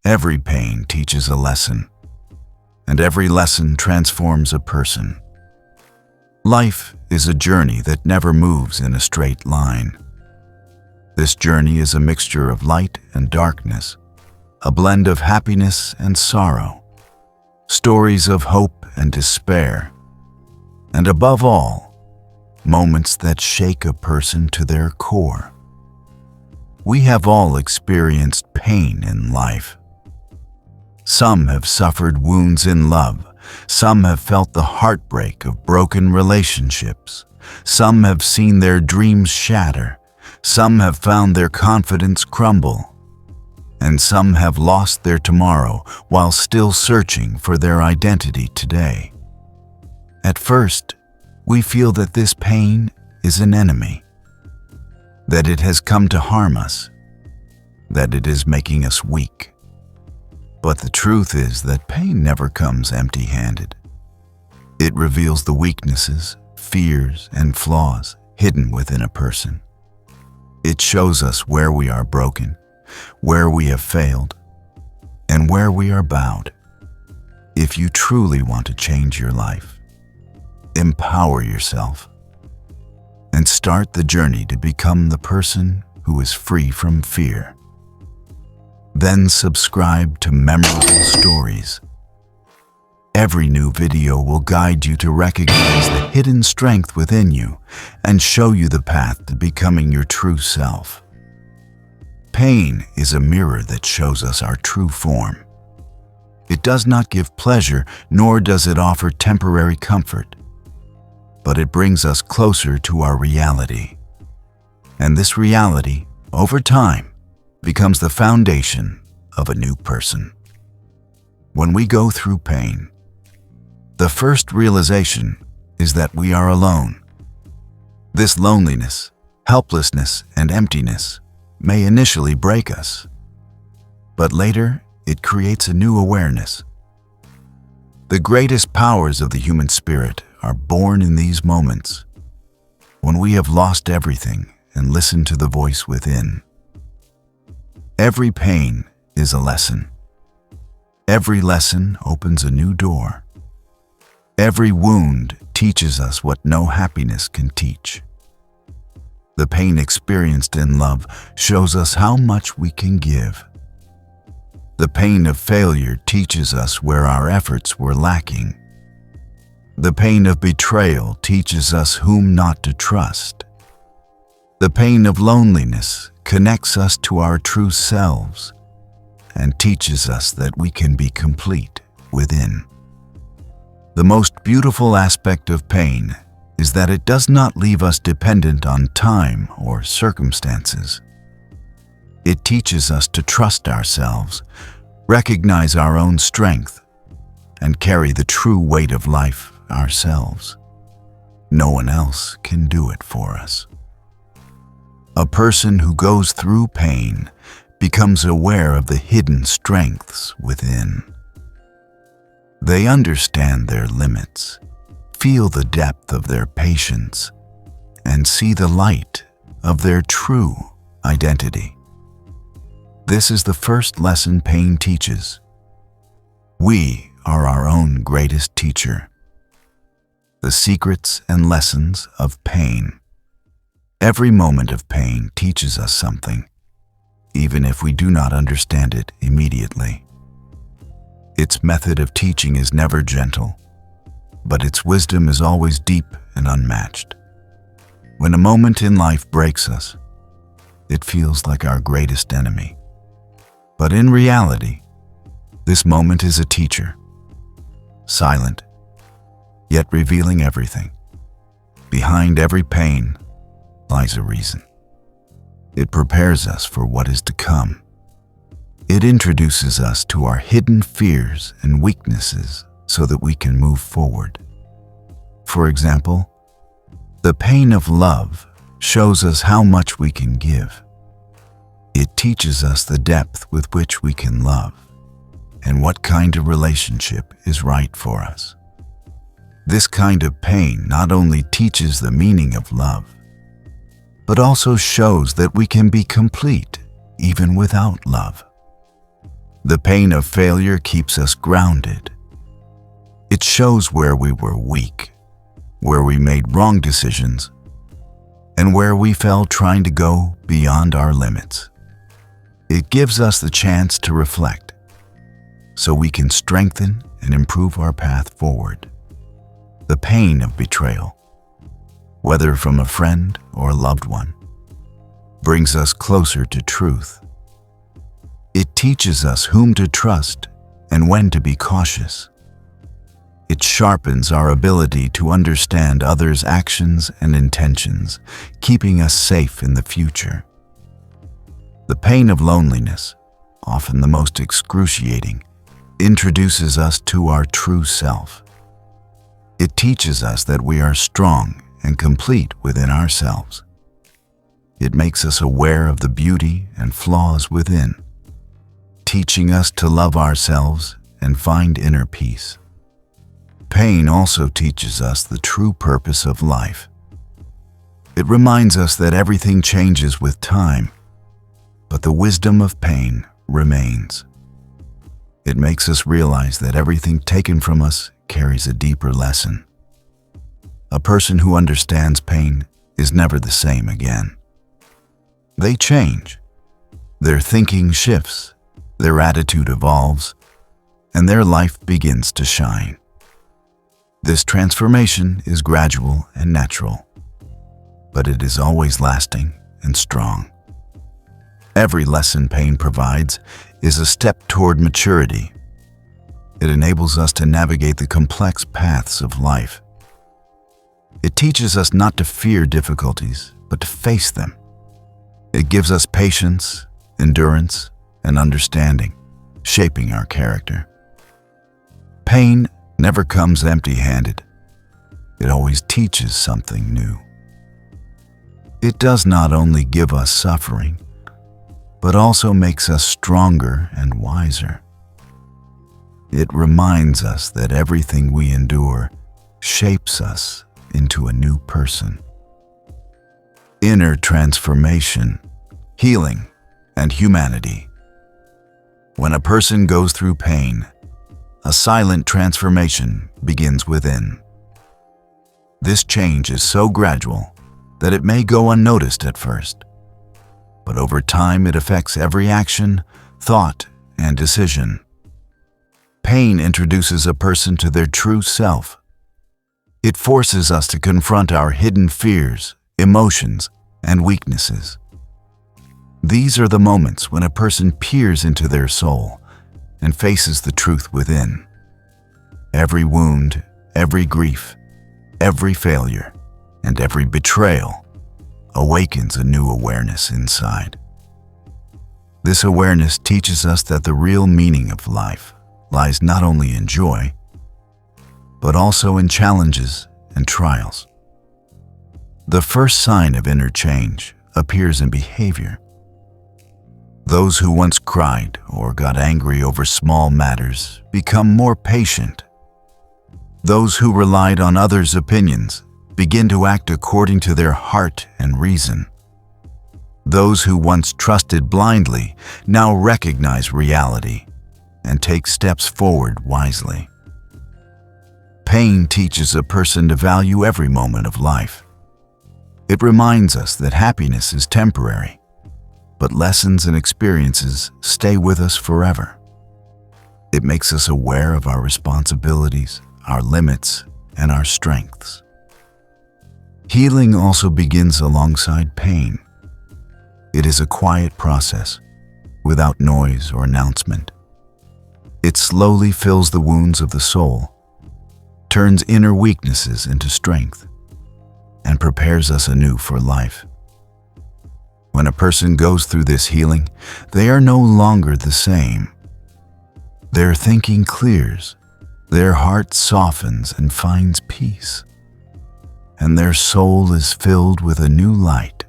Every pain teaches a lesson, and every lesson transforms a person. Life is a journey that never moves in a straight line. This journey is a mixture of light and darkness, a blend of happiness and sorrow, stories of hope and despair, and above all, moments that shake a person to their core. We have all experienced pain in life. Some have suffered wounds in love. Some have felt the heartbreak of broken relationships. Some have seen their dreams shatter. Some have found their confidence crumble. And some have lost their tomorrow while still searching for their identity today. At first, we feel that this pain is an enemy, that it has come to harm us, that it is making us weak. But the truth is that pain never comes empty-handed. It reveals the weaknesses, fears, and flaws hidden within a person. It shows us where we are broken, where we have failed, and where we are bowed. If you truly want to change your life, empower yourself, and start the journey to become the person who is free from fear. Then subscribe to Memorable Stories. Every new video will guide you to recognize the hidden strength within you and show you the path to becoming your true self. Pain is a mirror that shows us our true form. It does not give pleasure, nor does it offer temporary comfort, but it brings us closer to our reality. And this reality, over time, becomes the foundation of a new person. When we go through pain, the first realization is that we are alone. This loneliness, helplessness, and emptiness may initially break us, but later it creates a new awareness. The greatest powers of the human spirit are born in these moments, when we have lost everything and listened to the voice within. Every pain is a lesson. Every lesson opens a new door. Every wound teaches us what no happiness can teach. The pain experienced in love shows us how much we can give. The pain of failure teaches us where our efforts were lacking. The pain of betrayal teaches us whom not to trust. The pain of loneliness connects us to our true selves and teaches us that we can be complete within. The most beautiful aspect of pain is that it does not leave us dependent on time or circumstances. It teaches us to trust ourselves, recognize our own strength, and carry the true weight of life ourselves. No one else can do it for us. A person who goes through pain becomes aware of the hidden strengths within. They understand their limits, feel the depth of their patience, and see the light of their true identity. This is the first lesson pain teaches. We are our own greatest teacher. The secrets and lessons of pain. Every moment of pain teaches us something, even if we do not understand it immediately. Its method of teaching is never gentle, but its wisdom is always deep and unmatched. When a moment in life breaks us, it feels like our greatest enemy. But in reality, this moment is a teacher, silent, yet revealing everything. Behind every pain lies a reason. It prepares us for what is to come. It introduces us to our hidden fears and weaknesses so that we can move forward. For example, the pain of love shows us how much we can give. It teaches us the depth with which we can love and what kind of relationship is right for us. This kind of pain not only teaches the meaning of love, but also shows that we can be complete even without love. The pain of failure keeps us grounded. It shows where we were weak, where we made wrong decisions, and where we fell trying to go beyond our limits. It gives us the chance to reflect, so we can strengthen and improve our path forward. The pain of betrayal, whether from a friend or a loved one, brings us closer to truth. It teaches us whom to trust and when to be cautious. It sharpens our ability to understand others' actions and intentions, keeping us safe in the future. The pain of loneliness, often the most excruciating, introduces us to our true self. It teaches us that we are strong and complete within ourselves. It makes us aware of the beauty and flaws within, teaching us to love ourselves and find inner peace. Pain also teaches us the true purpose of life. It reminds us that everything changes with time, but the wisdom of pain remains. It makes us realize that everything taken from us carries a deeper lesson. A person who understands pain is never the same again. They change. Their thinking shifts, their attitude evolves, and their life begins to shine. This transformation is gradual and natural, but it is always lasting and strong. Every lesson pain provides is a step toward maturity. It enables us to navigate the complex paths of life. It teaches us not to fear difficulties, but to face them. It gives us patience, endurance, and understanding, shaping our character. Pain never comes empty-handed. It always teaches something new. It does not only give us suffering, but also makes us stronger and wiser. It reminds us that everything we endure shapes us into a new person. Inner transformation, healing, and humanity. When a person goes through pain, a silent transformation begins within. This change is so gradual that it may go unnoticed at first, but over time it affects every action, thought, and decision. Pain introduces a person to their true self. It forces us to confront our hidden fears, emotions, and weaknesses. These are the moments when a person peers into their soul and faces the truth within. Every wound, every grief, every failure, and every betrayal awakens a new awareness inside. This awareness teaches us that the real meaning of life lies not only in joy, but also in challenges and trials. The first sign of inner change appears in behavior. Those who once cried or got angry over small matters become more patient. Those who relied on others' opinions begin to act according to their heart and reason. Those who once trusted blindly now recognize reality and take steps forward wisely. Pain teaches a person to value every moment of life. It reminds us that happiness is temporary, but lessons and experiences stay with us forever. It makes us aware of our responsibilities, our limits, and our strengths. Healing also begins alongside pain. It is a quiet process, without noise or announcement. It slowly fills the wounds of the soul, turns inner weaknesses into strength, and prepares us anew for life. When a person goes through this healing, they are no longer the same. Their thinking clears, their heart softens and finds peace, and their soul is filled with a new light.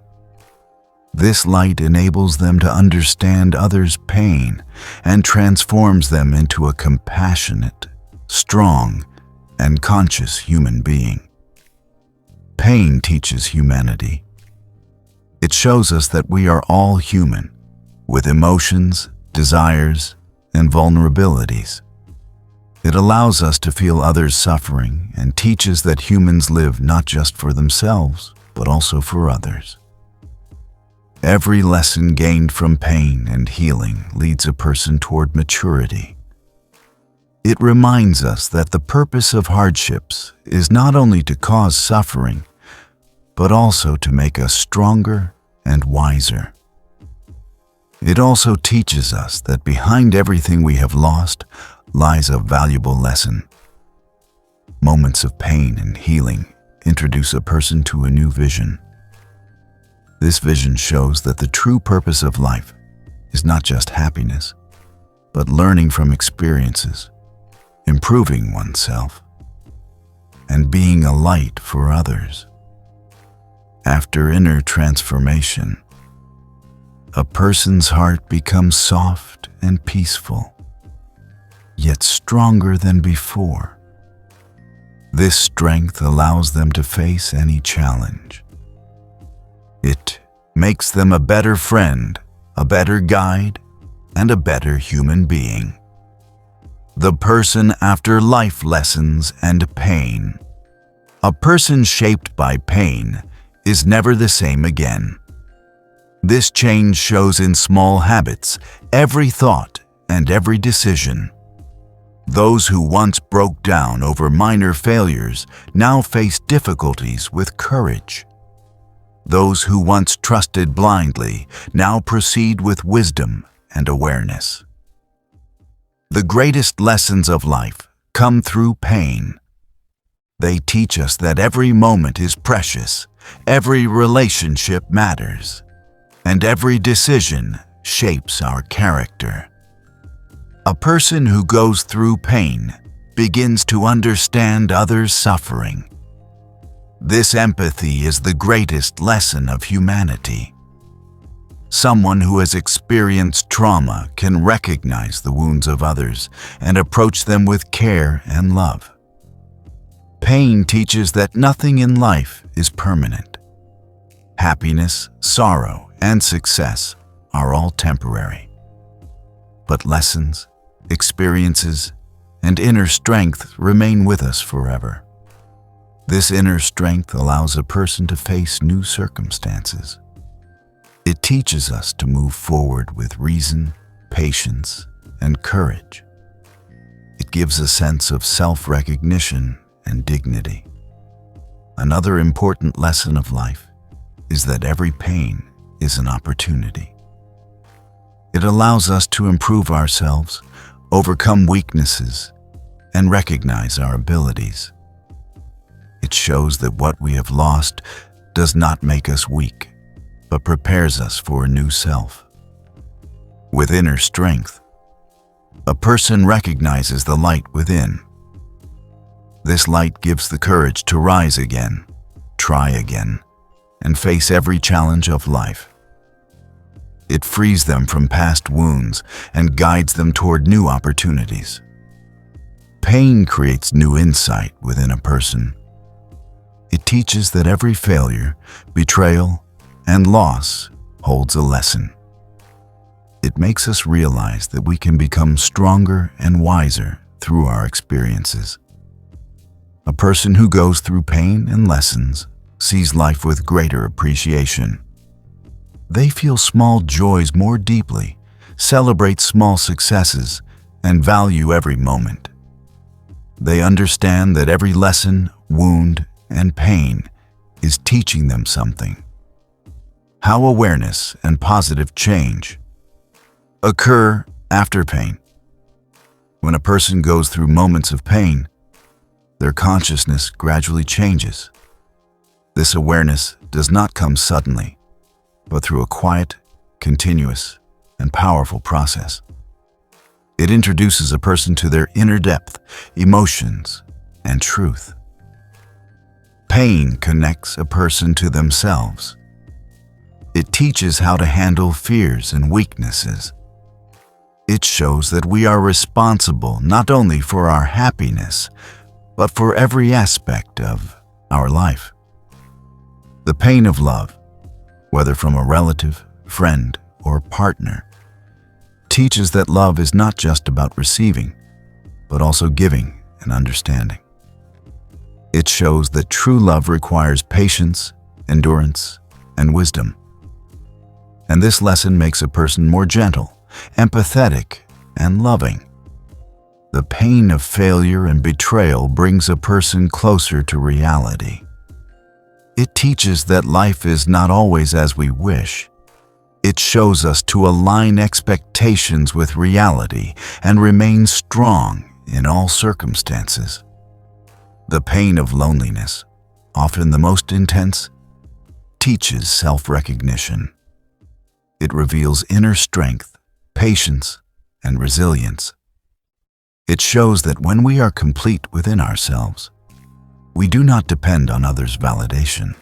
This light enables them to understand others' pain and transforms them into a compassionate, strong, and conscious human being. Pain teaches humanity. It shows us that we are all human, with emotions, desires, and vulnerabilities. It allows us to feel others' suffering and teaches that humans live not just for themselves, but also for others. Every lesson gained from pain and healing leads a person toward maturity. It reminds us that the purpose of hardships is not only to cause suffering, but also to make us stronger and wiser. It also teaches us that behind everything we have lost lies a valuable lesson. Moments of pain and healing introduce a person to a new vision. This vision shows that the true purpose of life is not just happiness, but learning from experiences, improving oneself, and being a light for others. After inner transformation, a person's heart becomes soft and peaceful, yet stronger than before. This strength allows them to face any challenge. It makes them a better friend, a better guide, and a better human being. The person after life lessons and pain. A person shaped by pain is never the same again. This change shows in small habits, every thought, and every decision. Those who once broke down over minor failures now face difficulties with courage. Those who once trusted blindly now proceed with wisdom and awareness. The greatest lessons of life come through pain. They teach us that every moment is precious, every relationship matters, and every decision shapes our character. A person who goes through pain begins to understand others' suffering. This empathy is the greatest lesson of humanity. Someone who has experienced trauma can recognize the wounds of others and approach them with care and love. Pain teaches that nothing in life is permanent. Happiness, sorrow, and success are all temporary. But lessons, experiences, and inner strength remain with us forever. This inner strength allows a person to face new circumstances. It teaches us to move forward with reason, patience, and courage. It gives a sense of self-recognition and dignity. Another important lesson of life is that every pain is an opportunity. It allows us to improve ourselves, overcome weaknesses, and recognize our abilities. It shows that what we have lost does not make us weak, but prepares us for a new self. With inner strength, a person recognizes the light within. This light gives the courage to rise again, try again, and face every challenge of life. It frees them from past wounds and guides them toward new opportunities. Pain creates new insight within a person. It teaches that every failure, betrayal, and loss holds a lesson. It makes us realize that we can become stronger and wiser through our experiences. A person who goes through pain and lessons sees life with greater appreciation. They feel small joys more deeply, celebrate small successes, and value every moment. They understand that every lesson, wound, and pain is teaching them something. How awareness and positive change occur after pain. When a person goes through moments of pain, their consciousness gradually changes. This awareness does not come suddenly, but through a quiet, continuous, and powerful process. It introduces a person to their inner depth, emotions, and truth. Pain connects a person to themselves. It teaches how to handle fears and weaknesses. It shows that we are responsible not only for our happiness, but for every aspect of our life. The pain of love, whether from a relative, friend, or partner, teaches that love is not just about receiving, but also giving and understanding. It shows that true love requires patience, endurance, and wisdom. And this lesson makes a person more gentle, empathetic, and loving. The pain of failure and betrayal brings a person closer to reality. It teaches that life is not always as we wish. It shows us to align expectations with reality and remain strong in all circumstances. The pain of loneliness, often the most intense, teaches self-recognition. It reveals inner strength, patience, and resilience. It shows that when we are complete within ourselves, we do not depend on others' validation.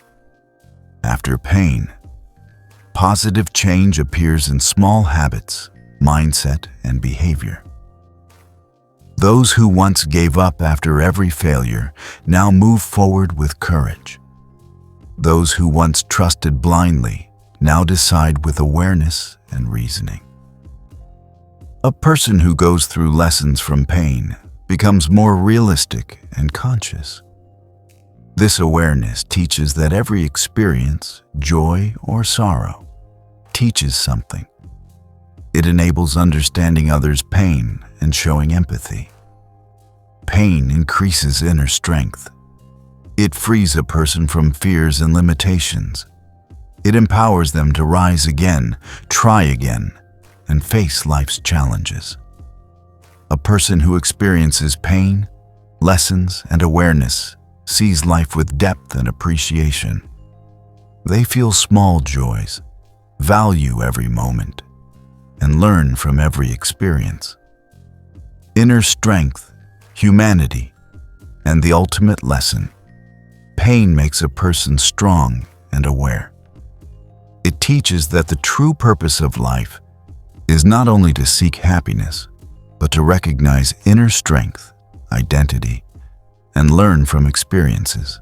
After pain, positive change appears in small habits, mindset, and behavior. Those who once gave up after every failure now move forward with courage. Those who once trusted blindly now decide with awareness and reasoning. A person who goes through lessons from pain becomes more realistic and conscious. This awareness teaches that every experience, joy or sorrow, teaches something. It enables understanding others' pain and showing empathy. Pain increases inner strength. It frees a person from fears and limitations. It empowers them to rise again, try again, and face life's challenges. A person who experiences pain, lessons, and awareness sees life with depth and appreciation. They feel small joys, value every moment, and learn from every experience. Inner strength, humanity, and the ultimate lesson. Pain makes a person strong and aware. It teaches that the true purpose of life is not only to seek happiness, but to recognize inner strength, identity, and learn from experiences.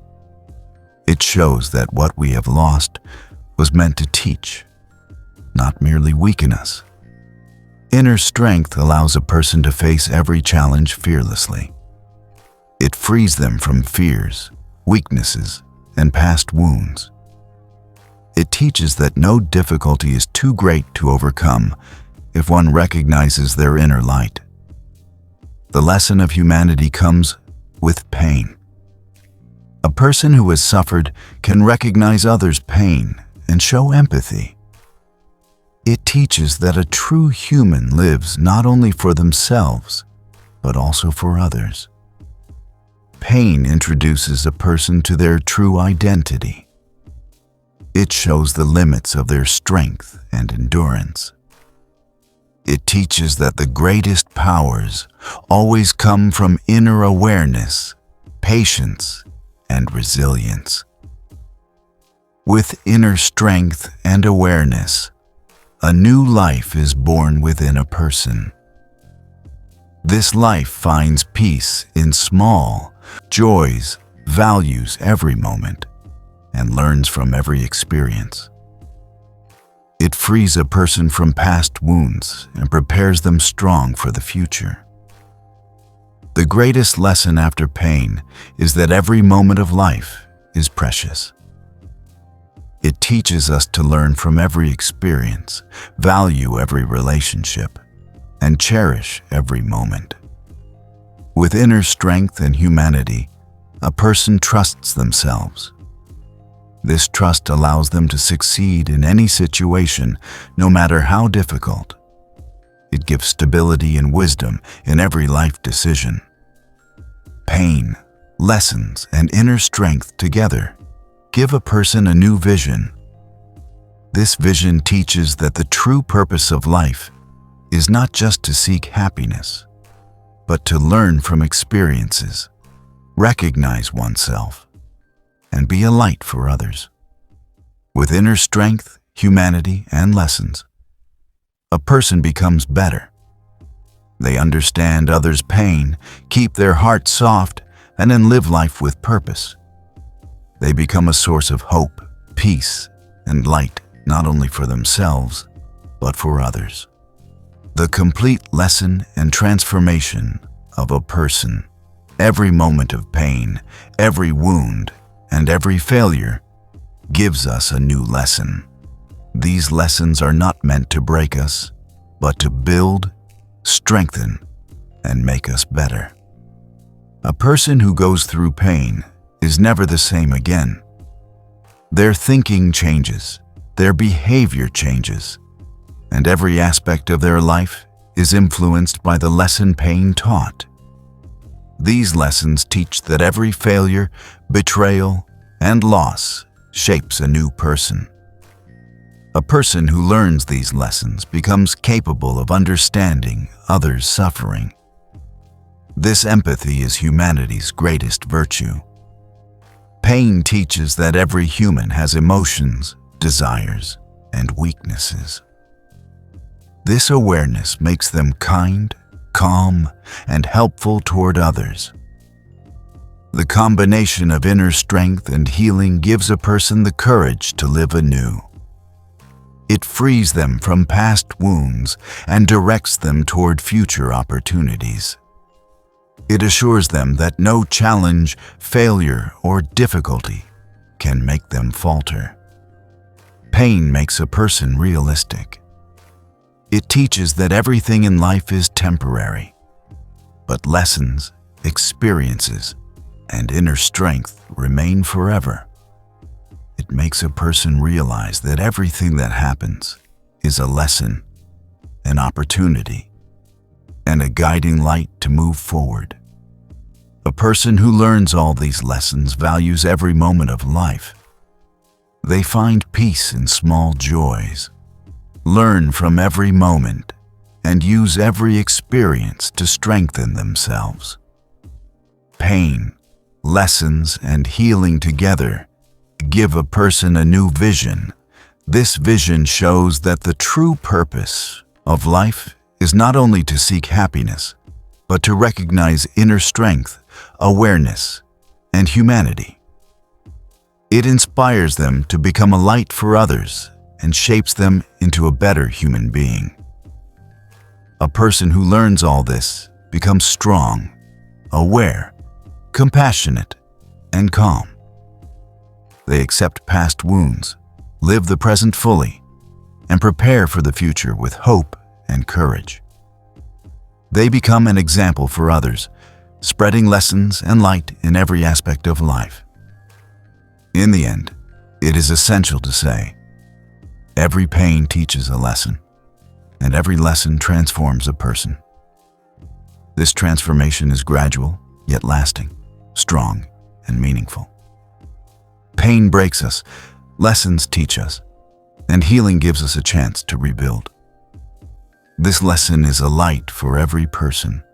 It shows that what we have lost was meant to teach, not merely weaken us. Inner strength allows a person to face every challenge fearlessly. It frees them from fears, weaknesses, and past wounds. It teaches that no difficulty is too great to overcome if one recognizes their inner light. The lesson of humanity comes with pain. A person who has suffered can recognize others' pain and show empathy. It teaches that a true human lives not only for themselves, but also for others. Pain introduces a person to their true identity. It shows the limits of their strength and endurance. It teaches that the greatest powers always come from inner awareness, patience, and resilience. With inner strength and awareness, a new life is born within a person. This life finds peace in small joys, values every moment, and learns from every experience. It frees a person from past wounds and prepares them strong for the future. The greatest lesson after pain is that every moment of life is precious. It teaches us to learn from every experience, value every relationship, and cherish every moment. With inner strength and humanity, a person trusts themselves. This trust allows them to succeed in any situation, no matter how difficult. It gives stability and wisdom in every life decision. Pain, lessons, and inner strength together give a person a new vision. This vision teaches that the true purpose of life is not just to seek happiness, but to learn from experiences, recognize oneself, and be a light for others. With inner strength, humanity, and lessons, a person becomes better. They understand others' pain, keep their heart soft, and then live life with purpose. They become a source of hope, peace, and light, not only for themselves, but for others. the complete lesson and transformation of a person. Every moment of pain, every wound, and every failure gives us a new lesson. These lessons are not meant to break us, but to build, strengthen, and make us better. A person who goes through pain is never the same again. Their thinking changes, their behavior changes, and every aspect of their life is influenced by the lesson pain taught. These lessons teach that every failure, betrayal, and loss shapes a new person. A person who learns these lessons becomes capable of understanding others' suffering. This empathy is humanity's greatest virtue. Pain teaches that every human has emotions, desires, and weaknesses. This awareness makes them kind, calm, and helpful toward others. The combination of inner strength and healing gives a person the courage to live anew. It frees them from past wounds and directs them toward future opportunities. It assures them that no challenge, failure, or difficulty can make them falter. Pain makes a person realistic. It teaches that everything in life is temporary, but lessons, experiences, and inner strength remain forever. It makes a person realize that everything that happens is a lesson, an opportunity, and a guiding light to move forward. A person who learns all these lessons values every moment of life. They find peace in small joys, learn from every moment, and use every experience to strengthen themselves. Pain, lessons, and healing together give a person a new vision. This vision shows that the true purpose of life is not only to seek happiness, but to recognize inner strength, awareness, and humanity. It inspires them to become a light for others and shapes them into a better human being. A person who learns all this becomes strong, aware, compassionate, and calm. They accept past wounds, live the present fully, and prepare for the future with hope and courage. They become an example for others, spreading lessons and light in every aspect of life. In the end, it is essential to say, every pain teaches a lesson, and every lesson transforms a person. This transformation is gradual, yet lasting, strong, and meaningful. Pain breaks us, lessons teach us, and healing gives us a chance to rebuild. This lesson is a light for every person.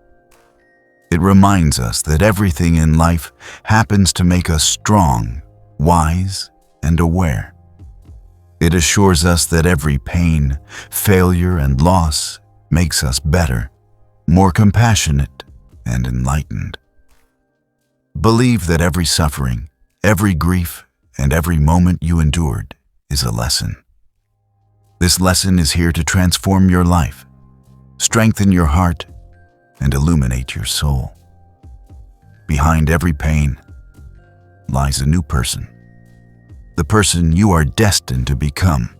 It reminds us that everything in life happens to make us strong, wise, and aware. It assures us that every pain, failure, and loss makes us better, more compassionate, and enlightened. Believe that every suffering, every grief, and every moment you endured is a lesson. This lesson is here to transform your life, strengthen your heart, and illuminate your soul. Behind every pain lies a new person, the person you are destined to become.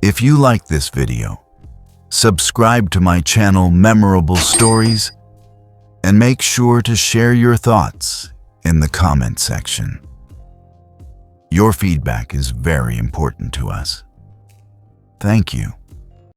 If you like this video, subscribe to my channel Memorable Stories and make sure to share your thoughts in the comment section. Your feedback is very important to us. Thank you.